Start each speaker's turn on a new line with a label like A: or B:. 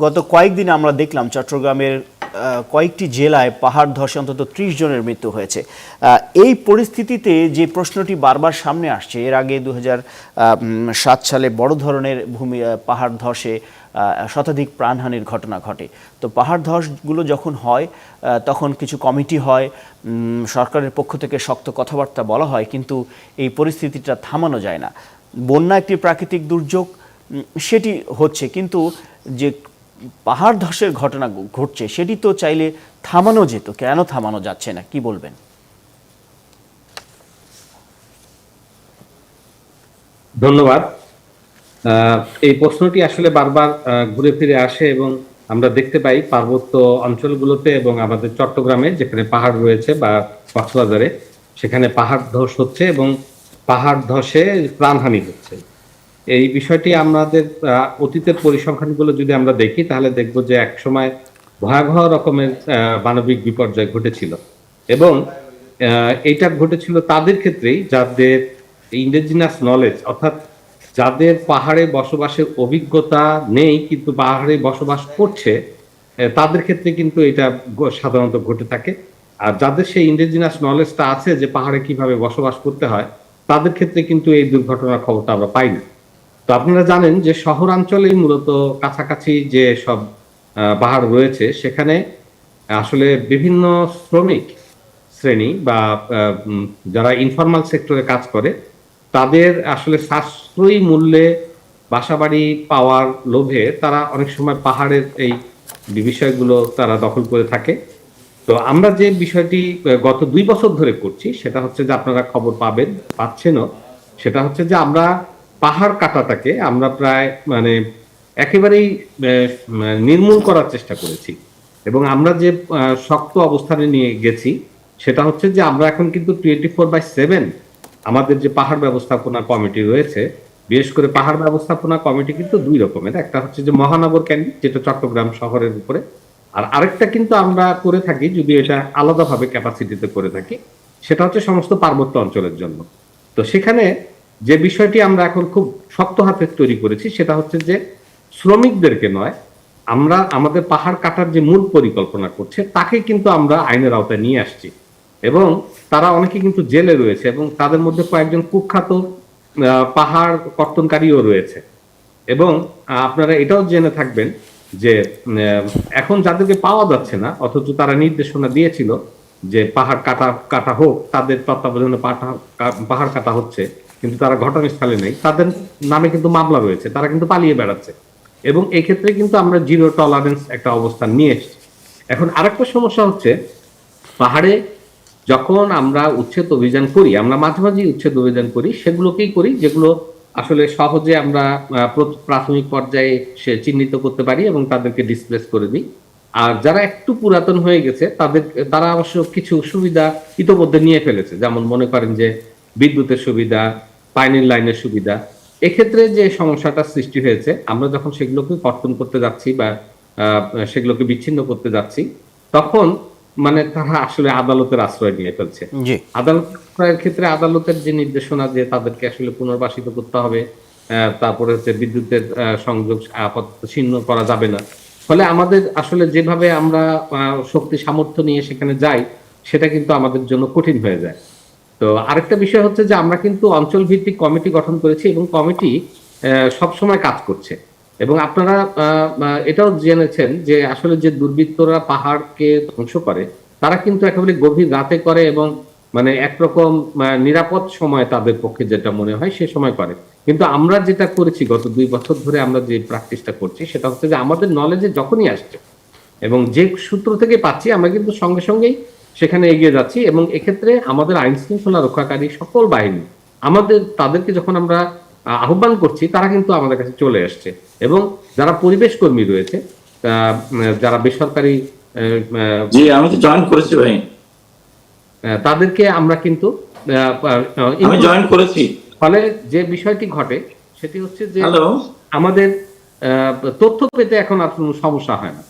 A: গত কয়েকদিনে আমরা দেখলাম চট্টগ্রামের কয়েকটি জেলায় পাহাড় ধসে অন্তত ৩০ জনের মৃত্যু হয়েছে। এই পরিস্থিতিতে যে প্রশ্নটি বারবার সামনে আসছে, এর আগে ২০০৭ সালে বড় ধরনের পাহাড় ধসে শতাধিক প্রাণহানির ঘটনা ঘটে। তো পাহাড় ধসগুলো যখন হয় তখন কিছু কমিটি হয়, সরকারের পক্ষ থেকে শক্ত কথাবার্তা বলা হয়, কিন্তু এই পরিস্থিতিটা থামানো যায় না। বন্যা একটি প্রাকৃতিক দুর্যোগ, সেটি হচ্ছে, কিন্তু যে পাহাড় ধসের ঘটনা ঘটছে সেটি তো চাইলে থামানো যেত, কেন থামানো যাচ্ছে না, কি বলবেন?
B: ধন্যবাদ। এই প্রশ্নটি আসলে বারবার ঘুরে ফিরে আসে এবং আমরা দেখতে পাই পার্বত্য অঞ্চলগুলোতে এবং আমাদের চট্টগ্রামে যেখানে পাহাড় রয়েছে বা কক্সবাজারে সেখানে পাহাড় ধস হচ্ছে এবং পাহাড় ধসে প্রাণহানি হচ্ছে। এই বিষয়টি আমাদের অতীতের পরিসংখ্যানগুলো যদি আমরা দেখি তাহলে দেখব যে একসময় ভয়াবহ রকমের মানবিক বিপর্যয় ঘটেছিল এবং এটা ঘটেছিল তাদের ক্ষেত্রেই যাদের ইন্ডিজিনাস নলেজ, অর্থাৎ যাদের পাহাড়ে বসবাসের অভিজ্ঞতা নেই কিন্তু পাহাড়ে বসবাস করছে, তাদের ক্ষেত্রে কিন্তু এটা সাধারণত ঘটে থাকে। আর যাদের সেই ইন্ডিজিনাস নলেজটা আছে যে পাহাড়ে কিভাবে বসবাস করতে হয়, তাদের ক্ষেত্রে কিন্তু এই দুর্ঘটনার খবরটা আমরা পাই না। তো আপনারা জানেন যে শহরাঞ্চলেই মূলত কাছাকাছি যে সব পাহাড় রয়েছে সেখানে আসলে বিভিন্ন শ্রমিক শ্রেণী বা যারা ইনফরমাল সেক্টরে কাজ করে তাদের আসলে সাশ্রয়ী মূল্যে বাসাবাড়ি পাওয়ার লোভে তারা অনেক সময় পাহাড়ের এই বিষয়গুলো তারা দখল করে থাকে। তো আমরা যে বিষয়টি গত ২ বছর ধরে করছি সেটা হচ্ছে যে আপনারা খবর পাচ্ছেনও, সেটা হচ্ছে যে আমরা পাহাড় কাটাটাকে আমরা প্রায় মানে একেবারেই নির্মূল করার চেষ্টা করেছি এবং আমরা যে শক্ত অবস্থানে নিয়ে গেছি সেটা হচ্ছে যে আমরা এখন কিন্তু 24/7 আমাদের যে পাহাড় ব্যবস্থাপনা কমিটি রয়েছে, বিশেষ করে পাহাড় ব্যবস্থাপনা কমিটি কিন্তু ২ রকমের। একটা হচ্ছে যে মহানগর কেন্দ্রিক, যেটা চট্টগ্রাম শহরের উপরে, আর আরেকটা কিন্তু আমরা করে থাকি, যদি এটা আলাদাভাবে ক্যাপাসিটিতে করে থাকি, সেটা হচ্ছে সমস্ত পার্বত্য অঞ্চলের জন্য। তো সেখানে যে বিষয়টি আমরা এখন খুব শক্ত হাতে তৈরি করেছি সেটা হচ্ছে যে শ্রমিকদেরকে নয়, আমরা আমাদের পাহাড় কাটার যে মূল পরিকল্পনা করছে তাকে কিন্তু আমরা আইনের আওতায় নিয়ে আসছি এবং তারা অনেকে কিন্তু জেলে রয়েছে এবং তাদের মধ্যে কয়েকজন কুখ্যাত পাহাড় কর্তনকারীও রয়েছে। এবং আপনারা এটাও জেনে থাকবেন যে এখন যাদেরকে পাওয়া যাচ্ছে না অথচ তারা নির্দেশনা দিয়েছিল যে পাহাড় কাটা কাটা হোক, তাদের তত্ত্বাবধানে পাহাড় কাটা হচ্ছে কিন্তু তারা ঘটনাস্থলে নেই, তাদের নামে কিন্তু মামলা রয়েছে, তারা কিন্তু পালিয়ে বেড়াচ্ছে। এবং এক্ষেত্রে কিন্তু আমরা জিরো টলারেন্স একটা অবস্থান নিয়ে এসেছি। এখন আরেকটা সমস্যা হচ্ছে, পাহাড়ে যখন আমরা উচ্ছেদ অভিযান করি, আমরা মাঝে মাঝে উচ্ছেদ অভিযান করি, সেগুলোকেই করি যেগুলো আসলে সহজে আমরা প্রাথমিক পর্যায়ে সে চিহ্নিত করতে পারি এবং তাদেরকে ডিসপ্লেস করে দিই। আর যারা একটু পুরাতন হয়ে গেছে তারা অবশ্য কিছু সুবিধা ইতোমধ্যে নিয়ে ফেলেছে, যেমন মনে করেন যে বিদ্যুতের সুবিধা, পানির লাইনের সুবিধা। এক্ষেত্রে যে সমস্যাটা সৃষ্টি হয়েছে, আমরা যখন সেগুলোকে কর্তন করতে যাচ্ছি বা সেগুলোকে বিচ্ছিন্ন করতে যাচ্ছি, তখন মানে তারা আসলে আদালতের আশ্রয় নিয়ে ফেলছে।
A: জি।
B: আদালত আশ্রয়ের ক্ষেত্রে আদালতের যে নির্দেশনা যে তাদেরকে আসলে পুনর্বাসিত করতে হবে, তারপরে হচ্ছে বিদ্যুতের সংযোগ আপাতত ছিন্ন করা যাবে না। ফলে আমাদের আসলে যেভাবে আমরা শক্তি সামর্থ্য নিয়ে সেখানে যাই সেটা কিন্তু আমাদের জন্য কঠিন হয়ে যায়। তো আরেকটা বিষয় হচ্ছে যে আমরা কিন্তু অঞ্চল ভিত্তিক কমিটি গঠন করেছি এবং কমিটি সবসময় কাজ করছে। এবং আপনারা এটাও জেনেছেন যে আসলে যে দুর্বৃত্তরা পাহাড়কে ধ্বংস করে তারা কিন্তু একেবারে গভীর রাতে করে এবং মানে একরকম নিরাপদ সময় তাদের পক্ষে যেটা মনে হয় সে সময় করে। কিন্তু আমরা যেটা করেছি গত ২ বছর ধরে আমরা যে প্র্যাকটিসটা করছি সেটা হচ্ছে যে আমাদের নলেজে যখনই আসছে এবং যে সূত্র থেকে পাচ্ছি আমরা কিন্তু সঙ্গে সঙ্গেই সেখানে এগিয়ে যাচ্ছি এবং এক্ষেত্রে আমাদের আইন শৃঙ্খলা রক্ষাকারী সকল বাহিনী তাদেরকে যখন আমরা আহ্বান করছি তারা কিন্তু আমাদের কাছে চলে আসছে এবং যারা পরিবেশ কর্মী রয়েছে, যারা বেসরকারি,
C: জি আমি তো জয়েন করেছি ভাই,
B: তাদেরকে আমরা কিন্তু
C: আমি জয়েন করেছি।
B: ফলে যে বিষয়টি ঘটে সেটি হচ্ছে যে
C: হ্যালো,
B: আমাদের তথ্য পেতে এখন আর কোনো সমস্যা হয় না।